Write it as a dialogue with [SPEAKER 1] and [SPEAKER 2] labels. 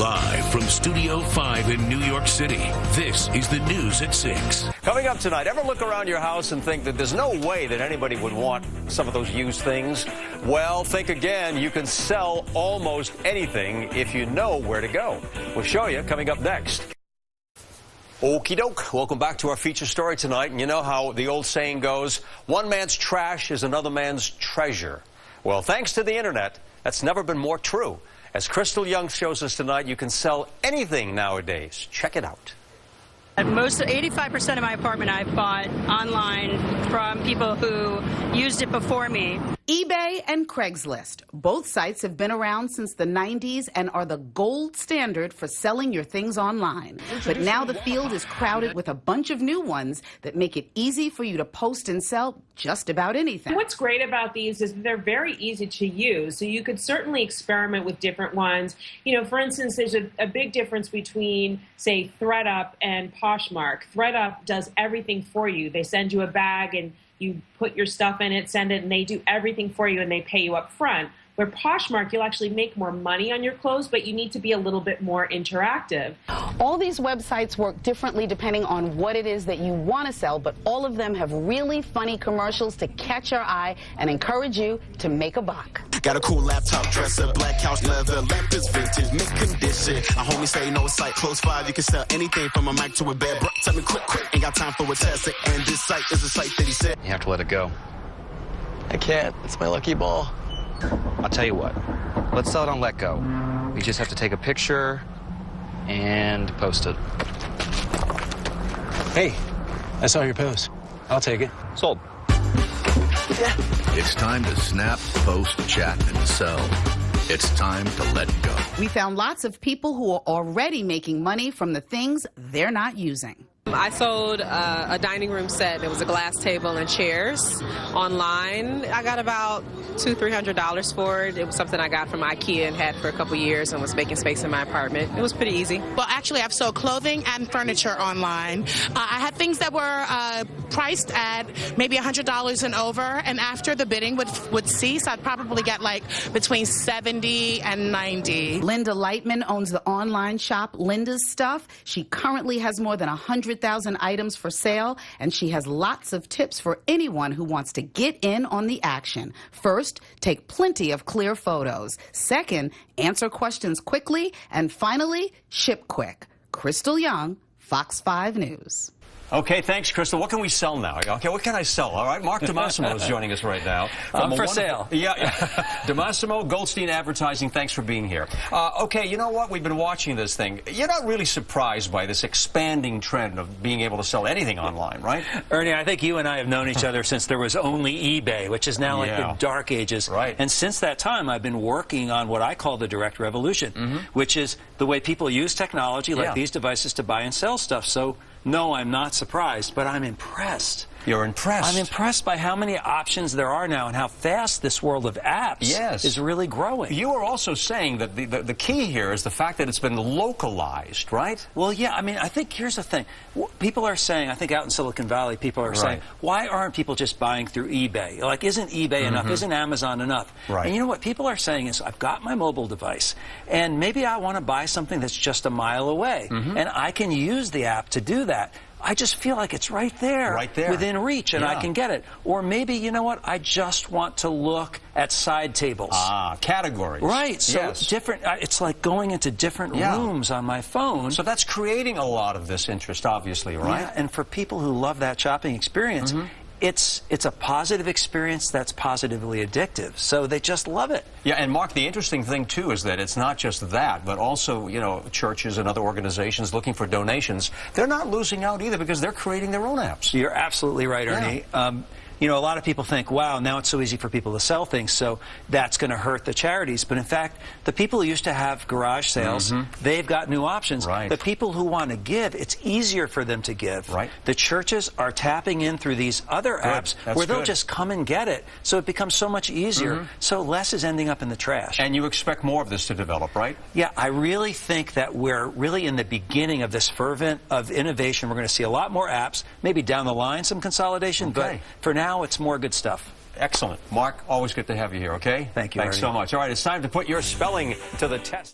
[SPEAKER 1] Live from Studio 5 in New York City, this is the News at 6.
[SPEAKER 2] Coming up tonight, ever look around your house and think that there's no way that anybody would want some of those used things? Well, think again. You can sell almost anything if you know where to go. We'll show you coming up next. Okie doke. Welcome back to our feature story tonight. And you know how the old saying goes, one man's trash is another man's treasure. Well, thanks to the internet, that's never been more true. As Crystal Young shows us tonight, you can sell anything nowadays. Check it out.
[SPEAKER 3] Most 85% of my apartment I've bought online from people who used it before me.
[SPEAKER 4] eBay and Craigslist. Both sites have been around since the 90s and are the gold standard for selling your things online. But now the field is crowded with a bunch of new ones that make it easy for you to post and sell just about anything.
[SPEAKER 5] What's great about these is they're very easy to use, so you could certainly experiment with different ones. You know, for instance, there's a big difference between, say, ThredUp and Poshmark. ThredUp does everything for you. They send you a bag and you put your stuff in it, send it, and they do everything for you and they pay you up front. Where Poshmark, you'll actually make more money on your clothes, but you need to be a little bit more interactive.
[SPEAKER 4] All these websites work differently depending on what it is that you want to sell, but all of them have really funny commercials to catch your eye and encourage you to make a buck.
[SPEAKER 6] Got a cool laptop dresser, black couch leather, lamp is vintage, mint condition. A homie say no site, close 5, you can sell anything from a mic to a bed. Bro, tell me quick, ain't got time for a test. And this site is a site that he said.
[SPEAKER 7] You have to let it go.
[SPEAKER 8] I can't, it's my lucky ball.
[SPEAKER 7] I'll tell you what, let's sell it on Let Go. We just have to take a picture and post it.
[SPEAKER 9] Hey, I saw your post. I'll take it.
[SPEAKER 7] Sold.
[SPEAKER 8] Yeah.
[SPEAKER 1] It's time to snap, post, chat, and sell. It's time to let go.
[SPEAKER 4] We found lots of people who are already making money from the things they're not using.
[SPEAKER 10] I sold a dining room set. It was a glass table and chairs online. I got about $200–300 for it. It was something I got from IKEA and had for a couple years and was making space in my apartment. It was pretty easy.
[SPEAKER 11] Well, actually, I've sold clothing and furniture online. I had things that were priced at maybe $100 and over, and after the bidding would cease, I'd probably get like between $70 and $90.
[SPEAKER 4] Linda Lightman owns the online shop Linda's Stuff. She currently has more than 100,000 items for sale, and she has lots of tips for anyone who wants to get in on the action. First, take plenty of clear photos. Second, answer questions quickly. And finally, ship quick. Crystal Young, Fox 5 News.
[SPEAKER 2] Okay, thanks, Crystal. What can we sell now? Okay, what can I sell? All right, Mark DiMassimo is joining us right now.
[SPEAKER 9] For sale.
[SPEAKER 2] Yeah, DiMassimo, Goldstein Advertising, thanks for being here. Okay, you know what? We've been watching this thing. You're not really surprised by this expanding trend of being able to sell anything online, right?
[SPEAKER 9] Ernie, I think you and I have known each other since there was only eBay, which is now like the dark ages.
[SPEAKER 2] Right.
[SPEAKER 9] And since that time, I've been working on what I call the direct revolution, which is the way people use technology like these devices to buy and sell stuff. So, no, I'm not surprised, but I'm impressed.
[SPEAKER 2] You're impressed?
[SPEAKER 9] I'm impressed by how many options there are now and how fast this world of apps is really growing.
[SPEAKER 2] You are also saying that the key here is the fact that it's been localized, right?
[SPEAKER 9] Well, yeah, I mean, I think here's the thing. People are saying, I think out in Silicon Valley, people are saying, why aren't people just buying through eBay? Like, isn't eBay enough? Isn't Amazon enough?
[SPEAKER 2] Right.
[SPEAKER 9] And you know what people are saying is, I've got my mobile device, and maybe I want to buy something that's just a mile away, and I can use the app to do that. I just feel like it's right there, within reach, and I can get it. Or maybe, you know what, I just want to look at side tables.
[SPEAKER 2] Ah, categories.
[SPEAKER 9] Right, so different, it's like going into different rooms on my phone.
[SPEAKER 2] So that's creating a lot of this interest, obviously, right?
[SPEAKER 9] Yeah, and for people who love that shopping experience, it's a positive experience that's positively addictive. So they just love it.
[SPEAKER 2] Yeah, and Mark, the interesting thing, too, is that it's not just that, but also, you know, churches and other organizations looking for donations. They're not losing out either because they're creating their own apps.
[SPEAKER 9] You're absolutely right, Ernie. You know, a lot of people think, wow, now it's so easy for people to sell things, so that's going to hurt the charities. But in fact, the people who used to have garage sales, they've got new options.
[SPEAKER 2] Right.
[SPEAKER 9] The people who want to give, it's easier for them to give.
[SPEAKER 2] Right.
[SPEAKER 9] The churches are tapping in through these other apps where they'll just come and get it, so it becomes so much easier, so less is ending up in the trash.
[SPEAKER 2] And you expect more of this to develop, right?
[SPEAKER 9] Yeah, I really think that we're really in the beginning of this fervent of innovation. We're going to see a lot more apps, maybe down the line some consolidation, but for now it's more good stuff.
[SPEAKER 2] Excellent. Mark, always good to have you here, okay?
[SPEAKER 9] Thank you,
[SPEAKER 2] Thanks so much. All right, it's time to put your spelling to the test.